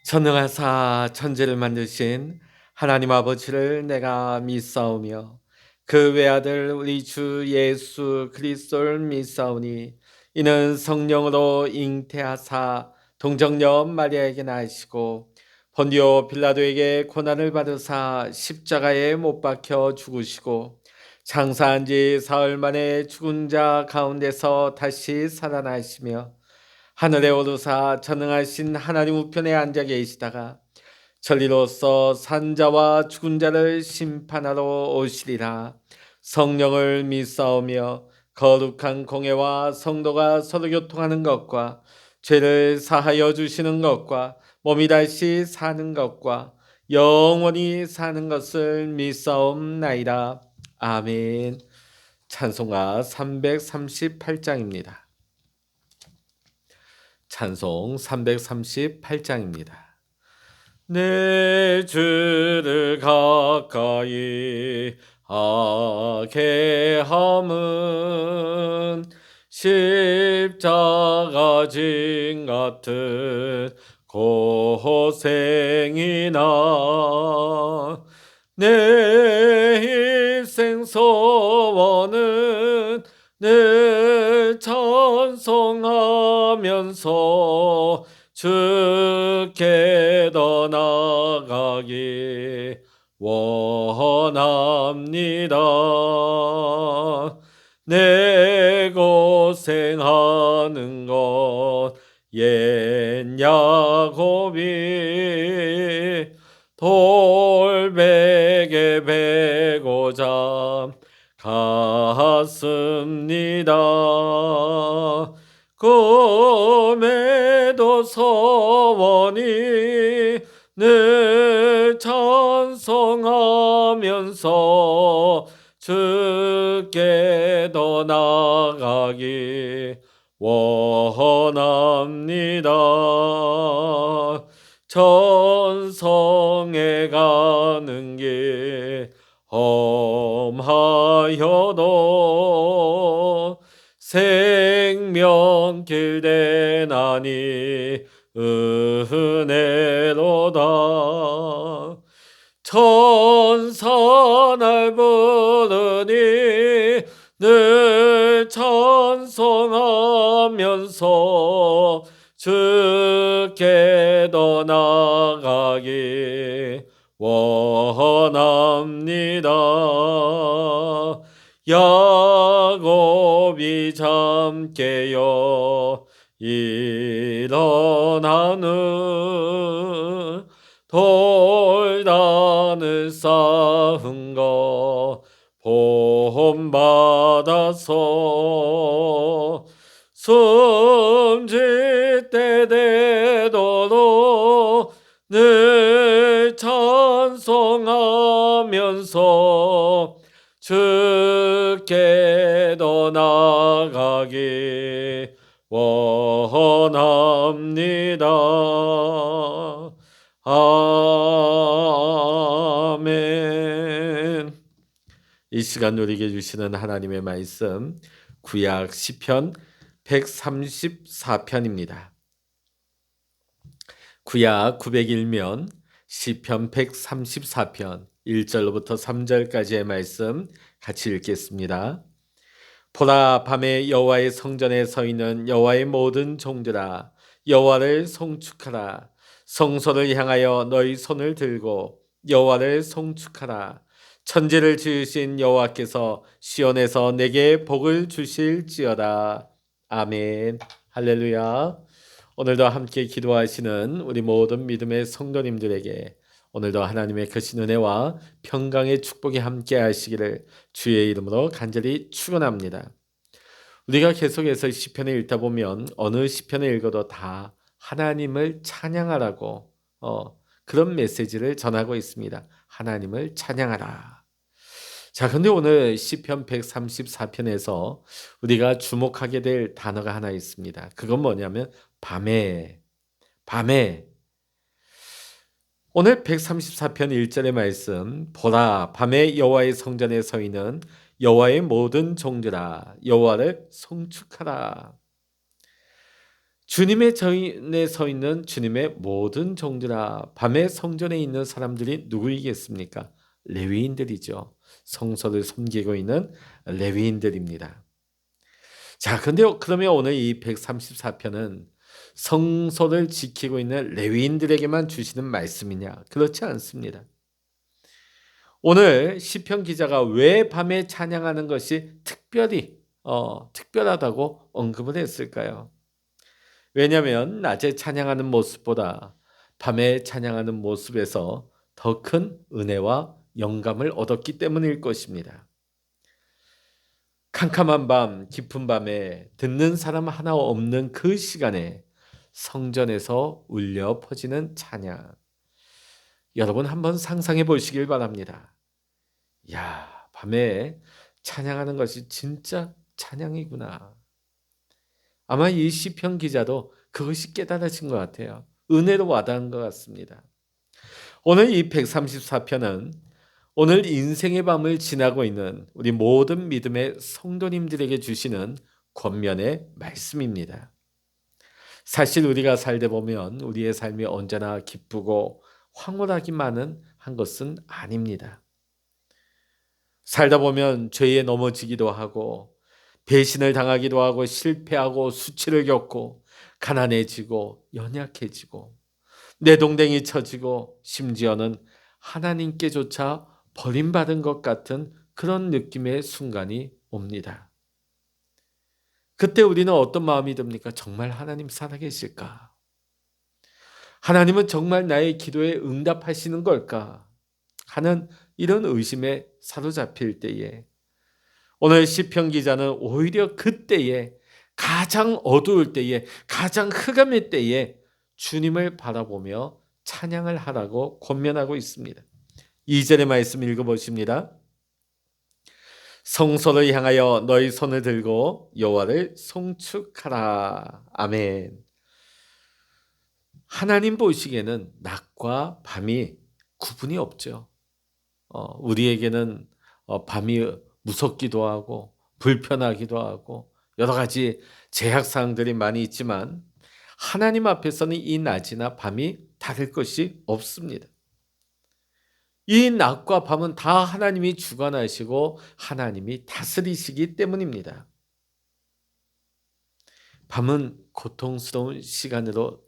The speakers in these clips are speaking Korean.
전능하사 천지를 만드신 하나님 아버지를 내가 믿사오며 그 외아들 우리 주 예수 그리스도를 믿사오니 이는 성령으로 잉태하사 동정녀 마리아에게 나시고 본디오 빌라도에게 고난을 받으사 십자가에 못 박혀 죽으시고 장사한 지 사흘 만에 죽은 자 가운데서 다시 살아나시며 하늘에 오르사 전능하신 하나님 우편에 앉아 계시다가 천리로서 산자와 죽은 자를 심판하러 오시리라. 성령을 믿사오며 거룩한 공회와 성도가 서로 교통하는 것과 죄를 사하여 주시는 것과 몸이 다시 사는 것과 영원히 사는 것을 믿사옵나이다. 아멘. 찬송가 338장입니다. 찬송 338장입니다. 내 주를 가까이 하게 함은 십자가 진 같은 고생이나 내 일생 소원은 늘 찬송하면서 주께 더 나아가기 원합니다. 내 고생하는 것 옛 야곱이 돌베개 베고자 갔습니다. 꿈에도 소원이 늘 찬송하면서 주께 더 나아가기 원합니다. 전성에 가는 길 험하여도 생명길 대나니 은혜로다. 천사 날 부르니 늘 찬송하면서 주께 더 나아가기 원합니다. 야곱이 잠 깨어 일어나는 돌단을 쌓은 거 본받아서 숨질 때 되도록 늘 찬송하면서 주께 더 나아가기 원합니다. 아멘. 이 시간 누리게 해주시는 하나님의 말씀 구약 시편 134편입니다. 구약 901면 시편 134편 1절로부터 3절까지의 말씀 같이 읽겠습니다. 보라, 밤에 여호와의 성전에 서 있는 여호와의 모든 종들아, 여호와를 송축하라. 성소를 향하여 너희 손을 들고 여호와를 송축하라. 천지를 지으신 여호와께서 시온에서 내게 복을 주실지어다. 아멘. 할렐루야. 오늘도 함께 기도하시는 우리 모든 믿음의 성도님들에게 오늘도 하나님의 크신 은혜와 평강의 축복이 함께 하시기를 주의 이름으로 간절히 축원합니다. 우리가 계속해서 시편을 읽다 보면 어느 시편을 읽어도 다 하나님을 찬양하라고 그런 메시지를 전하고 있습니다. 하나님을 찬양하라. 자, 근데 오늘 시편 134편에서 우리가 주목하게 될 단어가 하나 있습니다. 그건 뭐냐면 밤에. 오늘 134편 1절의 말씀, 보라, 밤에 여호와의 성전에 서 있는 여호와의 모든 종들아, 여호와를 송축하라. 주님의 전에 서 있는 주님의 모든 종들아, 밤에 성전에 있는 사람들이 누구이겠습니까? 레위인들이죠. 성소를 섬기고 있는 레위인들입니다. 자, 근데 그러면 오늘 이 134편은 성소를 지키고 있는 레위인들에게만 주시는 말씀이냐? 그렇지 않습니다. 오늘 시편 기자가 왜 밤에 찬양하는 것이 특별하다고 언급을 했을까요? 왜냐하면 낮에 찬양하는 모습보다 밤에 찬양하는 모습에서 더 큰 은혜와 영감을 얻었기 때문일 것입니다. 캄캄한 밤, 깊은 밤에 듣는 사람 하나 없는 그 시간에 성전에서 울려 퍼지는 찬양. 여러분 한번 상상해 보시길 바랍니다. 야, 밤에 찬양하는 것이 진짜 찬양이구나. 아마 이 시편 기자도 그것이 깨달아진 것 같아요. 은혜로 와닿은 것 같습니다. 오늘 이 134편은 오늘 인생의 밤을 지나고 있는 우리 모든 믿음의 성도님들에게 주시는 권면의 말씀입니다. 사실 우리가 살다 보면 우리의 삶이 언제나 기쁘고 황홀하기만은 한 것은 아닙니다. 살다 보면 죄에 넘어지기도 하고 배신을 당하기도 하고 실패하고 수치를 겪고 가난해지고 연약해지고 내동댕이 쳐지고 심지어는 하나님께조차 버림받은 것 같은 그런 느낌의 순간이 옵니다. 그때 우리는 어떤 마음이 듭니까? 정말 하나님 살아계실까? 하나님은 정말 나의 기도에 응답하시는 걸까? 하는 이런 의심에 사로잡힐 때에 오늘 시편 기자는 오히려 그때에 가장 어두울 때에 가장 흑암의 때에 주님을 바라보며 찬양을 하라고 권면하고 있습니다. 2절의 말씀 읽어보십니다. 성소를 향하여 너희 손을 들고 여호와를 송축하라. 아멘. 하나님 보시기에는 낮과 밤이 구분이 없죠. 우리에게는 밤이 무섭기도 하고 불편하기도 하고 여러 가지 제약사항들이 많이 있지만 하나님 앞에서는 이 낮이나 밤이 다를 것이 없습니다. 이 낮과 밤은 다 하나님이 주관하시고 하나님이 다스리시기 때문입니다. 밤은 고통스러운 시간으로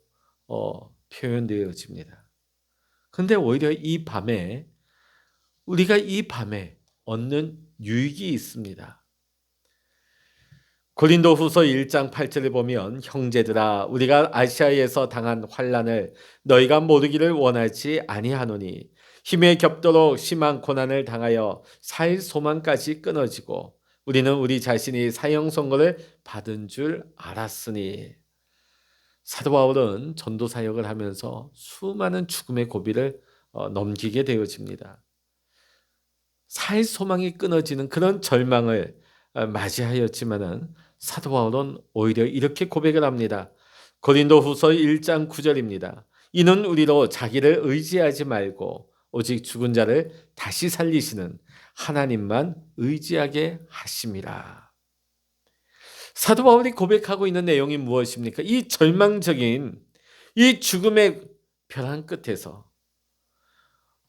표현되어집니다. 그런데 오히려 우리가 이 밤에 얻는 유익이 있습니다. 고린도후서 1장 8절을 보면 형제들아 우리가 아시아에서 당한 환난을 너희가 모르기를 원하지 아니하노니 힘에 겹도록 심한 고난을 당하여 살 소망까지 끊어지고 우리는 우리 자신이 사형 선고를 받은 줄 알았으니. 사도 바울은 전도 사역을 하면서 수많은 죽음의 고비를 넘기게 되어집니다. 살 소망이 끊어지는 그런 절망을 맞이하였지만은 사도 바울은 오히려 이렇게 고백을 합니다. 고린도후서 1장 9절입니다. 이는 우리로 자기를 의지하지 말고 오직 죽은 자를 다시 살리시는 하나님만 의지하게 하심이라. 사도 바울이 고백하고 있는 내용이 무엇입니까? 이 절망적인 이 죽음의 벼랑 끝에서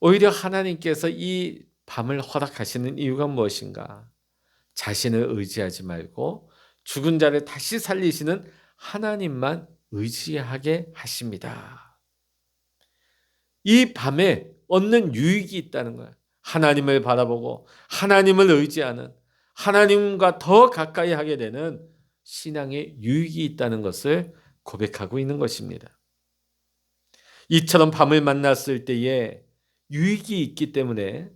오히려 하나님께서 이 밤을 허락하시는 이유가 무엇인가? 자신을 의지하지 말고 죽은 자를 다시 살리시는 하나님만 의지하게 하십니다. 이 밤에 얻는 유익이 있다는 거예요. 하나님을 바라보고 하나님을 의지하는 하나님과 더 가까이 하게 되는 신앙의 유익이 있다는 것을 고백하고 있는 것입니다. 이처럼 밤을 만났을 때에 유익이 있기 때문에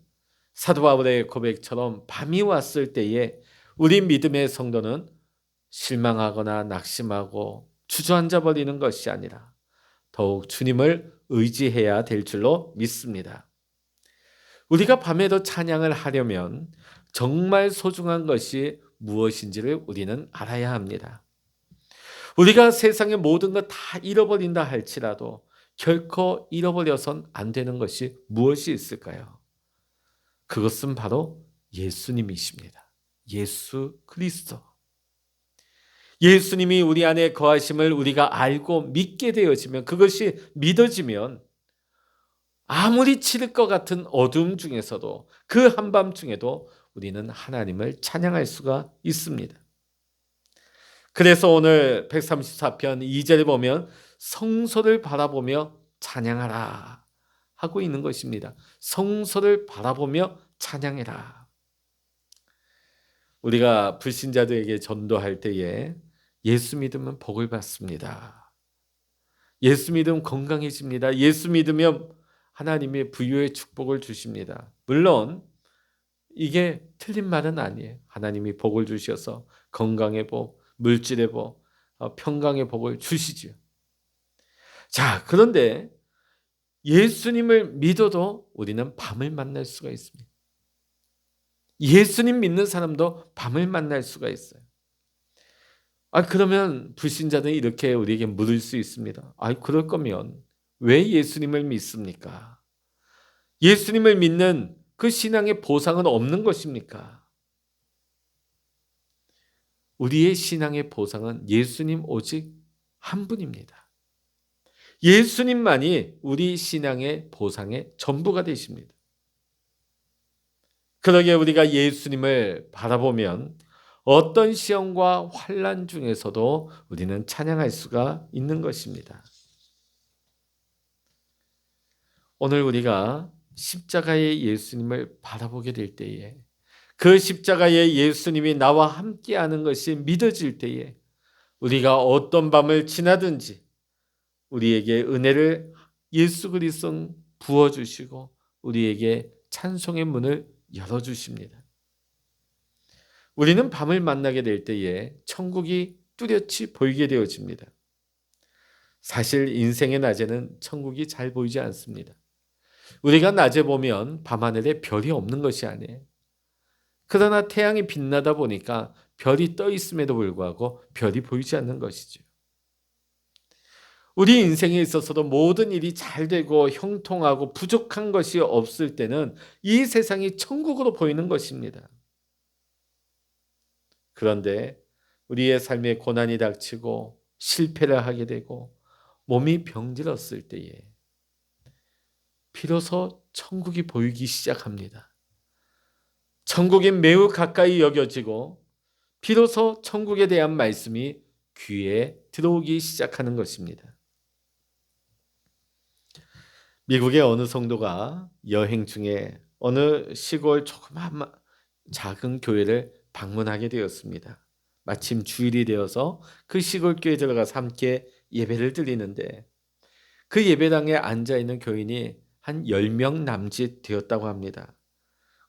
사도 바울의 고백처럼 밤이 왔을 때에 우리 믿음의 성도는 실망하거나 낙심하고 주저앉아 버리는 것이 아니라 더욱 주님을 의지해야 될 줄로 믿습니다. 우리가 밤에도 찬양을 하려면 정말 소중한 것이 무엇인지를 우리는 알아야 합니다. 우리가 세상의 모든 것 다 잃어버린다 할지라도 결코 잃어버려선 안 되는 것이 무엇이 있을까요? 그것은 바로 예수님이십니다. 예수 그리스도. 예수님이 우리 안에 거하심을 우리가 알고 믿게 되어지면, 그것이 믿어지면 아무리 치를 것 같은 어둠 중에서도, 그 한밤중에도 우리는 하나님을 찬양할 수가 있습니다. 그래서 오늘 134편 2절에 보면 성소를 바라보며 찬양하라 하고 있는 것입니다. 성소를 바라보며 찬양해라. 우리가 불신자들에게 전도할 때에 예수 믿으면 복을 받습니다. 예수 믿으면 건강해집니다. 예수 믿으면 하나님의 부유의 축복을 주십니다. 물론 이게 틀린 말은 아니에요. 하나님이 복을 주셔서 건강의 복, 물질의 복, 평강의 복을 주시죠. 자, 그런데 예수님을 믿어도 우리는 밤을 만날 수가 있습니다. 예수님 믿는 사람도 밤을 만날 수가 있어요. 그러면 불신자들이 이렇게 우리에게 물을 수 있습니다. 그럴 거면 왜 예수님을 믿습니까? 예수님을 믿는 그 신앙의 보상은 없는 것입니까? 우리의 신앙의 보상은 예수님 오직 한 분입니다. 예수님만이 우리 신앙의 보상의 전부가 되십니다. 그러기에 우리가 예수님을 바라보면 어떤 시험과 환난 중에서도 우리는 찬양할 수가 있는 것입니다. 오늘 우리가 십자가의 예수님을 바라보게 될 때에, 그 십자가의 예수님이 나와 함께하는 것이 믿어질 때에, 우리가 어떤 밤을 지나든지 우리에게 은혜를 예수 그리스도 부어주시고 우리에게 찬송의 문을 열어주십니다. 우리는 밤을 만나게 될 때에 천국이 뚜렷이 보이게 되어집니다. 사실 인생의 낮에는 천국이 잘 보이지 않습니다. 우리가 낮에 보면 밤하늘에 별이 없는 것이 아니에요. 그러나 태양이 빛나다 보니까 별이 떠 있음에도 불구하고 별이 보이지 않는 것이죠. 우리 인생에 있어서도 모든 일이 잘 되고 형통하고 부족한 것이 없을 때는 이 세상이 천국으로 보이는 것입니다. 그런데 우리의 삶에 고난이 닥치고 실패를 하게 되고 몸이 병들었을 때에 비로소 천국이 보이기 시작합니다. 천국이 매우 가까이 여겨지고 비로소 천국에 대한 말씀이 귀에 들어오기 시작하는 것입니다. 미국의 어느 성도가 여행 중에 어느 시골 조그마한 작은 교회를 방문하게 되었습니다. 마침 주일이 되어서 그 시골 교회에 들어가서 함께 예배를 드리는데, 그 예배당에 앉아있는 교인이 한 10명 남짓 되었다고 합니다.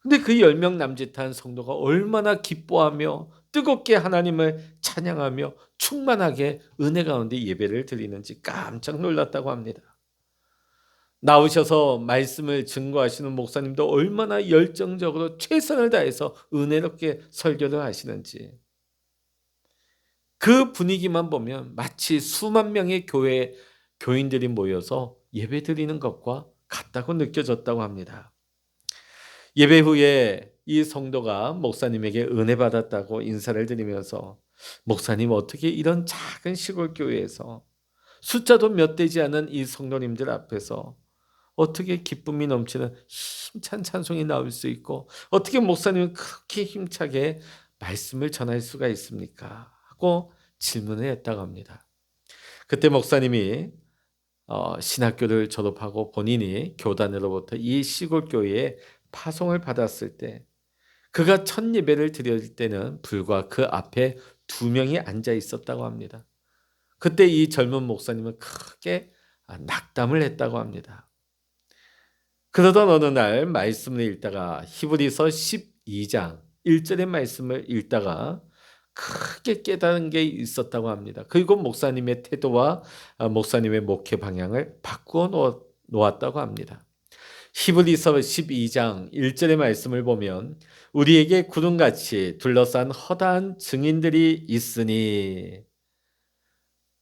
근데 그 10명 남짓한 성도가 얼마나 기뻐하며 뜨겁게 하나님을 찬양하며 충만하게 은혜 가운데 예배를 드리는지 깜짝 놀랐다고 합니다. 나오셔서 말씀을 증거하시는 목사님도 얼마나 열정적으로 최선을 다해서 은혜롭게 설교를 하시는지, 그 분위기만 보면 마치 수만 명의 교인들이 모여서 예배드리는 것과 같다고 느껴졌다고 합니다. 예배 후에 이 성도가 목사님에게 은혜 받았다고 인사를 드리면서, 목사님, 어떻게 이런 작은 시골 교회에서 숫자도 몇 되지 않은 이 성도님들 앞에서 어떻게 기쁨이 넘치는 힘찬 찬송이 나올 수 있고 어떻게 목사님은 그렇게 힘차게 말씀을 전할 수가 있습니까? 하고 질문을 했다고 합니다. 그때 목사님이 신학교를 졸업하고 본인이 교단으로부터 이 시골 교회에 파송을 받았을 때, 그가 첫 예배를 드릴 때는 불과 그 앞에 2명이 앉아 있었다고 합니다. 그때 이 젊은 목사님은 크게 낙담을 했다고 합니다. 그러던 어느 날 말씀을 읽다가 히브리서 12장 1절의 말씀을 읽다가 크게 깨달은 게 있었다고 합니다. 그리고 목사님의 태도와 목사님의 목회 방향을 바꾸어 놓았다고 합니다. 히브리서 12장 1절의 말씀을 보면 우리에게 구름같이 둘러싼 허다한 증인들이 있으니,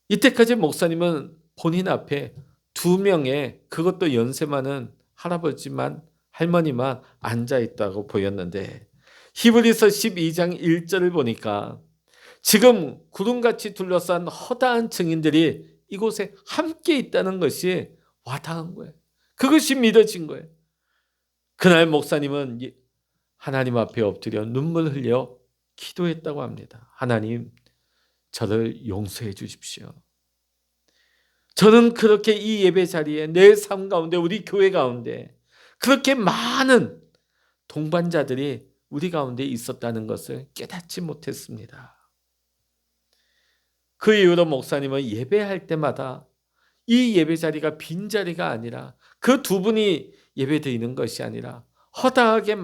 이때까지 목사님은 본인 앞에 2명의, 그것도 연세 많은 할아버지만 할머니만 앉아있다고 보였는데, 히브리서 12장 1절을 보니까 지금 구름같이 둘러싼 허다한 증인들이 이곳에 함께 있다는 것이 와닿은 거예요. 그것이 믿어진 거예요. 그날 목사님은 하나님 앞에 엎드려 눈물 흘려 기도했다고 합니다. 하나님, 저를 용서해 주십시오. 저는 그렇게 이 예배 자리에 내 삶 가운데 우리 교회 가운데 그렇게 많은 동반자들이 우리 가운데 있었다는 것을 깨닫지 못했습니다. 그 이후로 목사님은 예배할 때마다 이 예배 자리가 빈자리가 아니라 그 두 분이 예배 드리는 것이 아니라 허다하게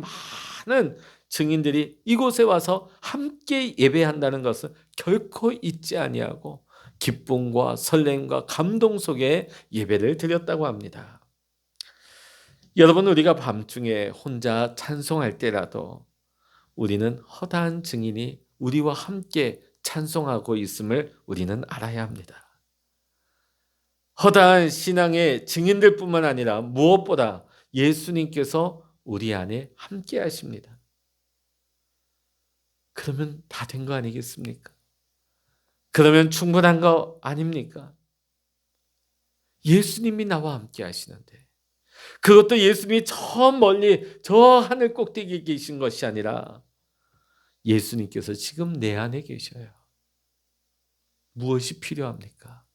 많은 증인들이 이곳에 와서 함께 예배한다는 것을 결코 잊지 아니하고 기쁨과 설렘과 감동 속에 예배를 드렸다고 합니다. 여러분, 우리가 밤중에 혼자 찬송할 때라도 우리는 허다한 증인이 우리와 함께 찬송하고 있음을 우리는 알아야 합니다. 허다한 신앙의 증인들뿐만 아니라 무엇보다 예수님께서 우리 안에 함께 하십니다. 그러면 다 된 거 아니겠습니까? 그러면 충분한 거 아닙니까? 예수님이 나와 함께 하시는데, 그것도 예수님이 저 멀리 저 하늘 꼭대기에 계신 것이 아니라 예수님께서 지금 내 안에 계셔요. 무엇이 필요합니까?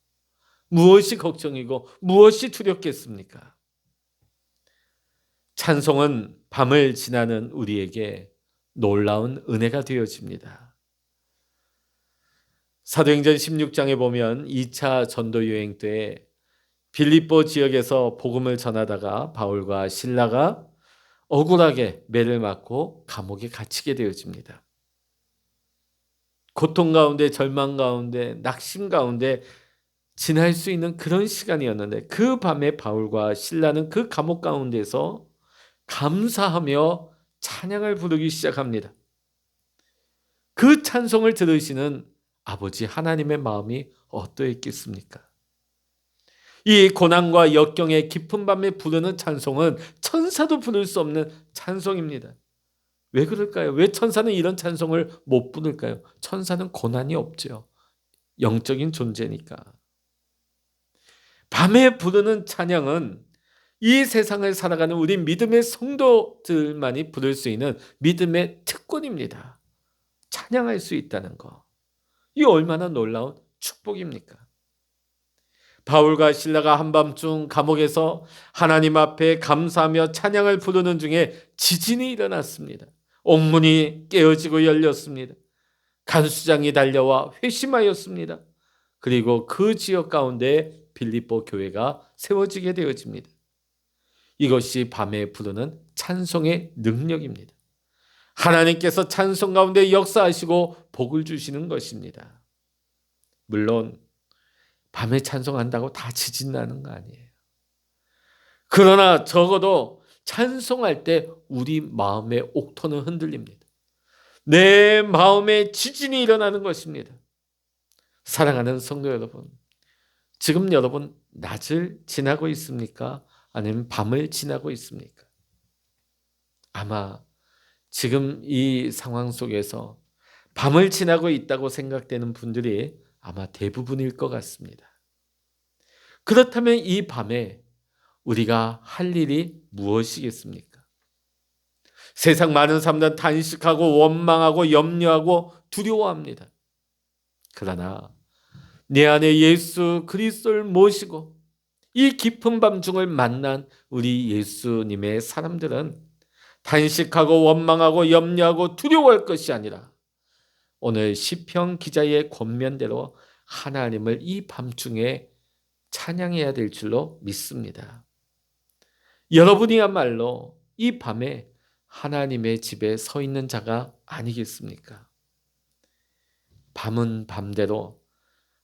무엇이 걱정이고 무엇이 두렵겠습니까? 찬송은 밤을 지나는 우리에게 놀라운 은혜가 되어집니다. 사도행전 16장에 보면 2차 전도 여행 때 빌립보 지역에서 복음을 전하다가 바울과 실라가 억울하게 매를 맞고 감옥에 갇히게 되어집니다. 고통 가운데, 절망 가운데, 낙심 가운데 지날 수 있는 그런 시간이었는데, 그 밤에 바울과 실라는 그 감옥 가운데서 감사하며 찬양을 부르기 시작합니다. 그 찬송을 들으시는 아버지 하나님의 마음이 어떠했겠습니까? 이 고난과 역경의 깊은 밤에 부르는 찬송은 천사도 부를 수 없는 찬송입니다. 왜 그럴까요? 왜 천사는 이런 찬송을 못 부를까요? 천사는 고난이 없죠. 영적인 존재니까. 밤에 부르는 찬양은 이 세상을 살아가는 우리 믿음의 성도들만이 부를 수 있는 믿음의 특권입니다. 찬양할 수 있다는 거. 이 얼마나 놀라운 축복입니까? 바울과 실라가 한밤중 감옥에서 하나님 앞에 감사하며 찬양을 부르는 중에 지진이 일어났습니다. 옥문이 깨어지고 열렸습니다. 간수장이 달려와 회심하였습니다. 그리고 그 지역 가운데 빌립보 교회가 세워지게 되어집니다. 이것이 밤에 부르는 찬송의 능력입니다. 하나님께서 찬송 가운데 역사하시고 복을 주시는 것입니다. 물론 밤에 찬송한다고 다 지진 나는 거 아니에요. 그러나 적어도 찬송할 때 우리 마음의 옥토는 흔들립니다. 내 마음에 지진이 일어나는 것입니다. 사랑하는 성도 여러분, 지금 여러분 낮을 지나고 있습니까? 아니면 밤을 지나고 있습니까? 아마 지금 이 상황 속에서 밤을 지나고 있다고 생각되는 분들이 아마 대부분일 것 같습니다. 그렇다면 이 밤에 우리가 할 일이 무엇이겠습니까? 세상 많은 사람들은 단식하고 원망하고 염려하고 두려워합니다. 그러나 내 안에 예수 그리스도를 모시고 이 깊은 밤중을 만난 우리 예수님의 사람들은 단식하고 원망하고 염려하고 두려워할 것이 아니라 오늘 시편 기자의 권면대로 하나님을 이 밤중에 찬양해야 될 줄로 믿습니다. 여러분이야말로 이 밤에 하나님의 집에 서 있는 자가 아니겠습니까? 밤은 밤대로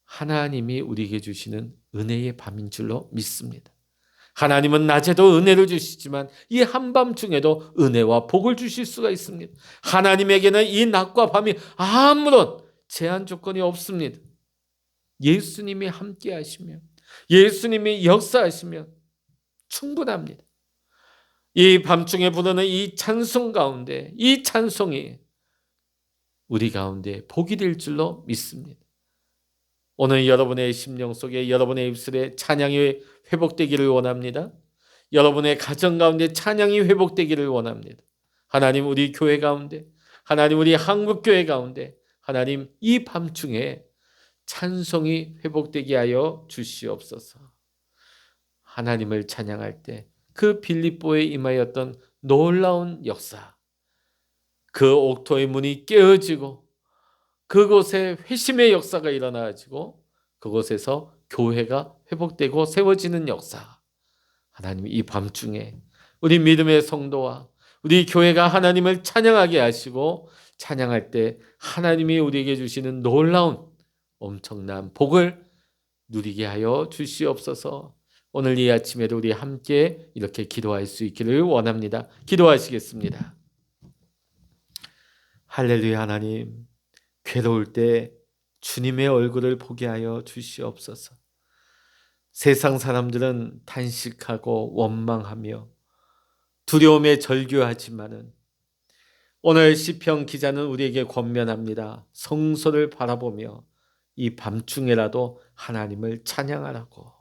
하나님이 우리에게 주시는 은혜의 밤인 줄로 믿습니다. 하나님은 낮에도 은혜를 주시지만 이 한밤중에도 은혜와 복을 주실 수가 있습니다. 하나님에게는 이 낮과 밤이 아무런 제한 조건이 없습니다. 예수님이 함께 하시면, 예수님이 역사하시면 충분합니다. 이 밤중에 부르는 이 찬송 가운데 이 찬송이 우리 가운데 복이 될 줄로 믿습니다. 오늘 여러분의 심령 속에, 여러분의 입술에 찬양이 회복되기를 원합니다. 여러분의 가정 가운데 찬양이 회복되기를 원합니다. 하나님, 우리 교회 가운데, 하나님, 우리 한국교회 가운데, 하나님, 이 밤중에 찬송이 회복되게 하여 주시옵소서. 하나님을 찬양할 때 그 빌립보에 임하였던 놀라운 역사, 그 옥토의 문이 깨어지고 그곳에 회심의 역사가 일어나지고 그곳에서 교회가 회복되고 세워지는 역사, 하나님, 이 밤중에 우리 믿음의 성도와 우리 교회가 하나님을 찬양하게 하시고, 찬양할 때 하나님이 우리에게 주시는 놀라운 엄청난 복을 누리게 하여 주시옵소서. 오늘 이 아침에도 우리 함께 이렇게 기도할 수 있기를 원합니다. 기도하시겠습니다. 할렐루야. 하나님, 괴로울 때 주님의 얼굴을 보게 하여 주시옵소서. 세상 사람들은 탄식하고 원망하며 두려움에 절규하지만은 오늘 시편 기자는 우리에게 권면합니다. 성소를 바라보며 이 밤중에라도 하나님을 찬양하라고.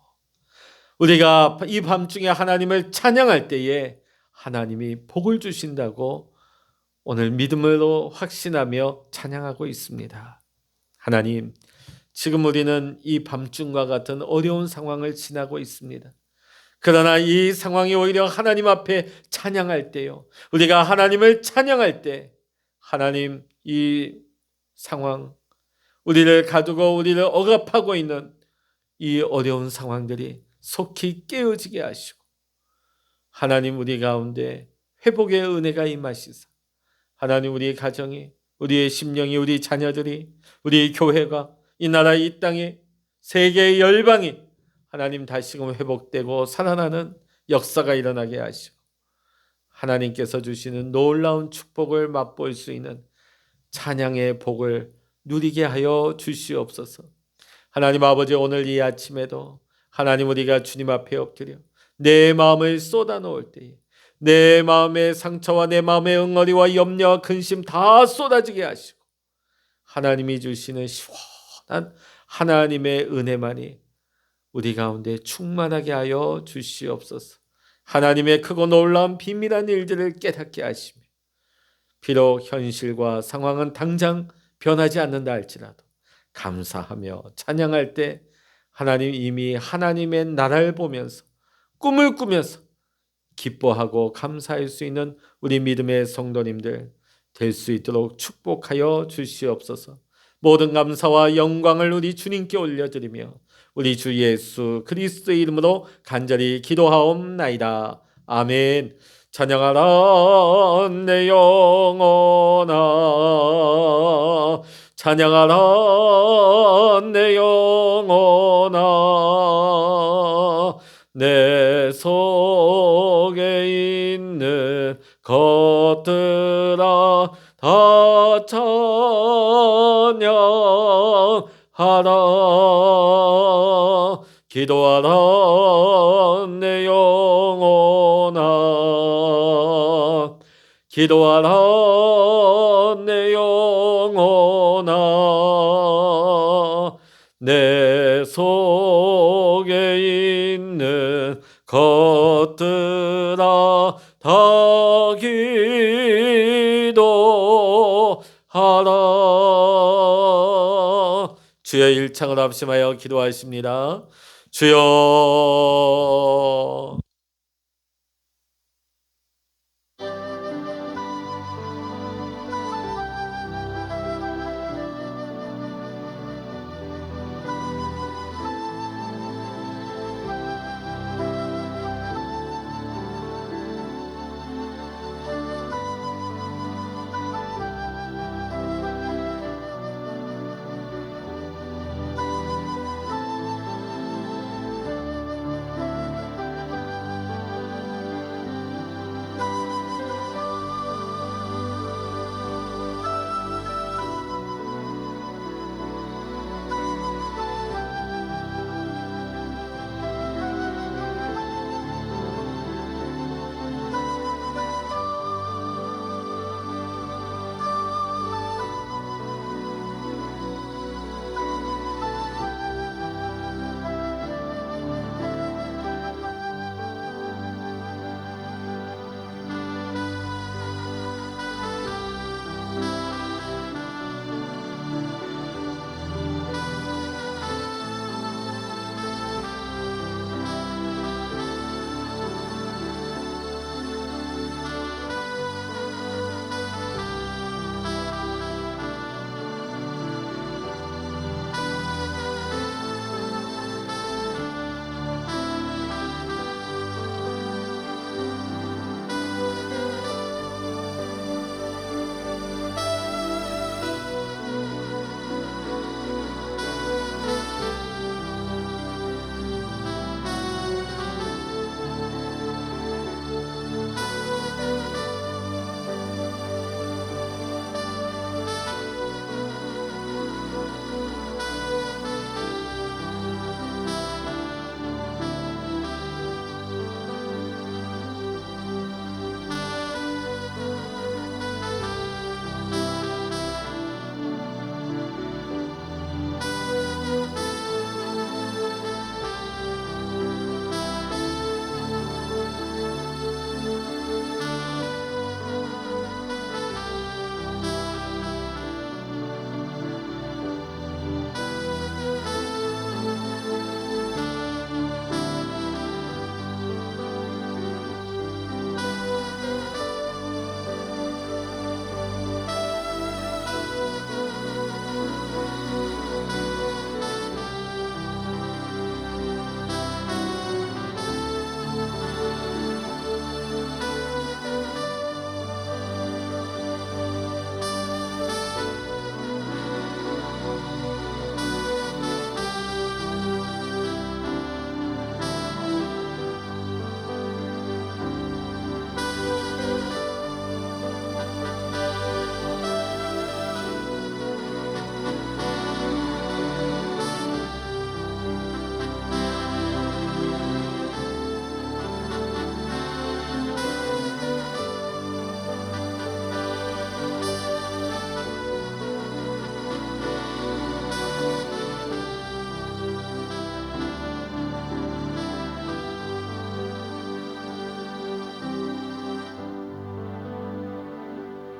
우리가 이 밤중에 하나님을 찬양할 때에 하나님이 복을 주신다고 오늘 믿음으로 확신하며 찬양하고 있습니다. 하나님, 지금 우리는 이 밤중과 같은 어려운 상황을 지나고 있습니다. 그러나 이 상황이 오히려 하나님 앞에 찬양할 때요, 우리가 하나님을 찬양할 때 하나님, 이 상황, 우리를 가두고 우리를 억압하고 있는 이 어려운 상황들이 속히 깨어지게 하시고, 하나님, 우리 가운데 회복의 은혜가 임하시사 하나님, 우리 가정이, 우리의 심령이, 우리 자녀들이, 우리 교회가, 이 나라, 이 땅에, 세계의 열방이 하나님 다시금 회복되고 살아나는 역사가 일어나게 하시고, 하나님께서 주시는 놀라운 축복을 맛볼 수 있는 찬양의 복을 누리게 하여 주시옵소서. 하나님 아버지, 오늘 이 아침에도 하나님, 우리가 주님 앞에 엎드려 내 마음을 쏟아놓을 때에 내 마음의 상처와 내 마음의 응어리와 염려와 근심 다 쏟아지게 하시고, 하나님이 주시는 시원한 하나님의 은혜만이 우리 가운데 충만하게 하여 주시옵소서. 하나님의 크고 놀라운 비밀한 일들을 깨닫게 하시며, 비록 현실과 상황은 당장 변하지 않는다 할지라도 감사하며 찬양할 때 하나님, 이미 하나님의 나라를 보면서 꿈을 꾸면서 기뻐하고 감사할 수 있는 우리 믿음의 성도님들 될 수 있도록 축복하여 주시옵소서. 모든 감사와 영광을 우리 주님께 올려드리며 우리 주 예수 그리스도의 이름으로 간절히 기도하옵나이다. 아멘. 찬양하라 내 영혼아, 찬양하라 내 영혼아, 내 속에 있는 것들아 다 찬양하라. 기도하라 내 영혼아, 기도하라 내 영혼아, 내 속에 있는 것들아 다 기도하라. 주여, 일창을 합심하여 기도하십니다. 주여.